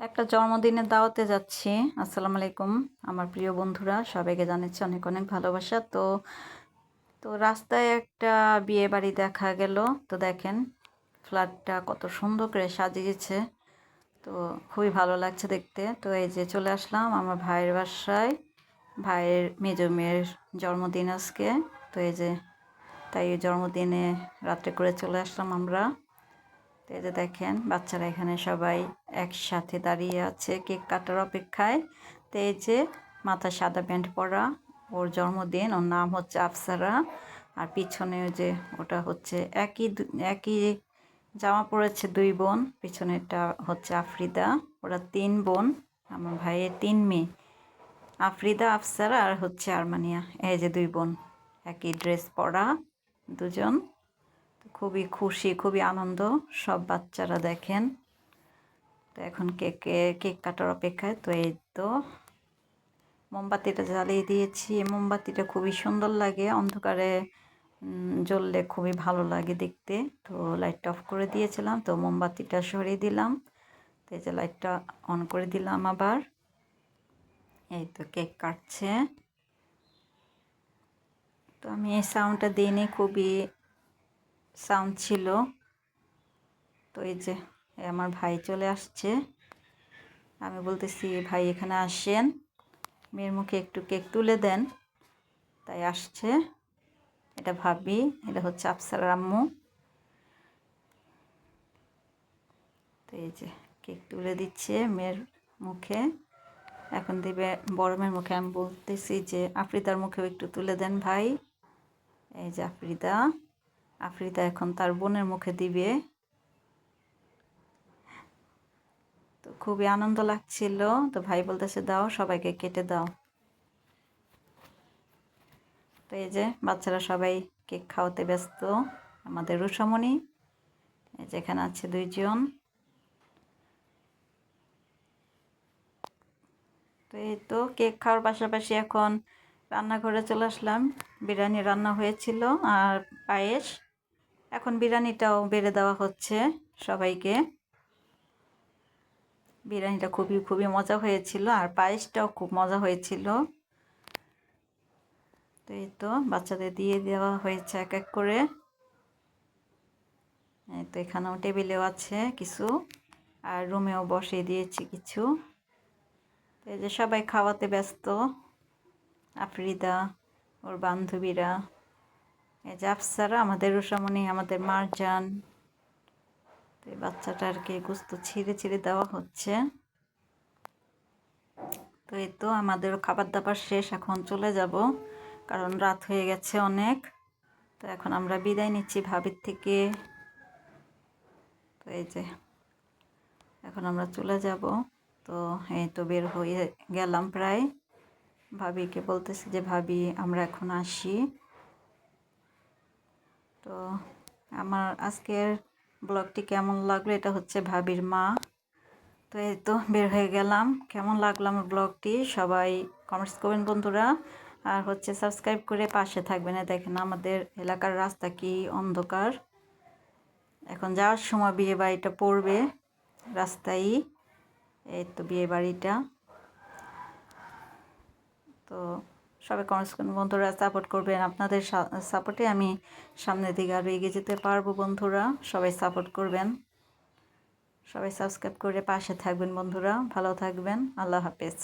একটা জন্মদিনের দাওয়াতে যাচ্ছি। আসসালামু আলাইকুম আমার প্রিয় বন্ধুরা, সবাইকে জানাচ্ছি অনেক অনেক ভালোবাসা। তো রাস্তায় একটা বিয়ে বাড়ি দেখা গেল। তো দেখেন ফ্ল্যাটটা কত সুন্দর করে সাজিয়েছে, তো খুবই ভালো লাগছে দেখতে। তো এই যে চলে আসলাম আমার ভাইয়ের বাসায়, ভাইয়ের মেজো মেয়ের জন্মদিন আজকে। তো এই যে তাই জন্মদিনে রাত্রে করে চলে আসলাম আমরা। তো এই যে দেখেন বাচ্চারা এখানে সবাই একসাথে দাঁড়িয়ে আছে কেক কাটার অপেক্ষায়। তো এই যে মাথায় সাদা প্যান্ট পরা, ওর জন্মদিন, ওর নাম হচ্ছে আফসারা। আর পিছনে ওই যে ওটা হচ্ছে একই জামা পরেছে দুই বোন, পিছনেরটা হচ্ছে আফ্রিদা। ওরা তিন বোন, আমার ভাইয়ের তিন মেয়ে, আফ্রিদা, আফসারা আর হচ্ছে আরমানিয়া। এই যে দুই বোন একই ড্রেস পরা দুজন। খুবই খুশি, খুবই আনন্দ সব বাচ্চারা দেখেন। তো এখন কেক কাটার অপেক্ষায়। তো এই তো মোমবাতিটা জ্বালিয়ে দিয়েছি। মোমবাতিটা খুবই সুন্দর লাগে, অন্ধকারে জ্বললে খুবই ভালো লাগে দেখতে। তো লাইটটা অফ করে দিয়েছিলাম, তো মোমবাতিটা সরিয়ে দিলাম। তো এই যে লাইটটা অন করে দিলাম আবার। এই তো কেক কাটছে। তো আমি এই সাউন্ডটা দিইনি, খুবই সাউন্ড ছিল। তো এই যে আমার ভাই চলে আসছে। আমি বলতেছি ভাই এখানে আসেন, মেয়ের মুখে একটু কেক তুলে দেন। তাই আসছে। এটা ভাবি, এটা হচ্ছে আফসারার আম্মু। তো এই যে কেক তুলে দিচ্ছে মেয়ের মুখে, এখন দিবে বড় মেয়ের মুখে। আমি বলতেছি যে আফ্রিদার মুখেও একটু তুলে দেন ভাই। এই যে আফ্রিদা, আফ্রিদা এখন তার বোনের মুখে দিবে। তো খুবই আনন্দ লাগছিল। তো ভাই বলতেছে দাও, সবাইকে কেটে দাও। তো এই যে বাচ্চারা সবাই কেক খাওয়াতে ব্যস্ত। আমাদের রুষামণি যেখানে আছে দুইজন। তো এই তো কেক খাওয়ার পাশাপাশি এখন রান্নাঘরে চলে আসলাম। বিরিয়ানি রান্না হয়েছিল আর পায়েস। এখন বিরিয়ানিটাও বেড়ে দেওয়া হচ্ছে সবাইকে। বিরিয়ানিটা খুবই খুবই মজা হয়েছিল আর পায়েসটাও খুব মজা হয়েছিল। তো এই তো বাচ্চাদের দিয়ে দেওয়া হয়েছে এক এক করে। এই তো এখানেও টেবিলেও আছে কিছু, আর রুমেও বসিয়ে দিয়েছি কিছু। এই যে সবাই খাওয়াতে ব্যস্ত, আফ্রিদা, ওর বান্ধবীরা। এই যে আফসারা, আমাদের রুষামণি, আমাদের মারজান। তো এই বাচ্চাটা আর কি গুস্ত ছিঁড়ে ছিঁড়ে দেওয়া হচ্ছে। তো এই তো আমাদেরও খাবার দাবার শেষ, এখন চলে যাব কারণ রাত হয়ে গেছে অনেক। তো এখন আমরা বিদায় নিচ্ছি ভাবির থেকে। তো এই যে এখন আমরা চলে যাব। তো এই তো বের হয়ে গেলাম প্রায়। ভাবিকে বলতেছি যে ভাবি আমরা এখন আসি। তো আমার আজকের ব্লগটি কেমন লাগলো, এটা হচ্ছে ভাবির মা। তো এই তো বের হয়ে গেলাম। কেমন লাগলো আমার ব্লগটি সবাই কমেন্টস করবেন বন্ধুরা। আর হচ্ছে সাবস্ক্রাইব করে পাশে থাকবেন। দেখেন আমাদের এলাকার রাস্তা কি অন্ধকার। এখন যাওয়ার সময় বিয়ে বাড়িটা পড়বে রাস্তায়। এই তো বিয়ে বাড়িটা। তো সবাই কমেন্টস করবেন বন্ধুরা, সাপোর্ট করবেন। আপনাদের সাপোর্টে আমি সামনের দিকে আরও এগিয়ে যেতে পারবো বন্ধুরা। সবাই সাপোর্ট করবেন, সবাই সাবস্ক্রাইব করে পাশে থাকবেন বন্ধুরা। ভালো থাকবেন, আল্লাহ হাফেজ।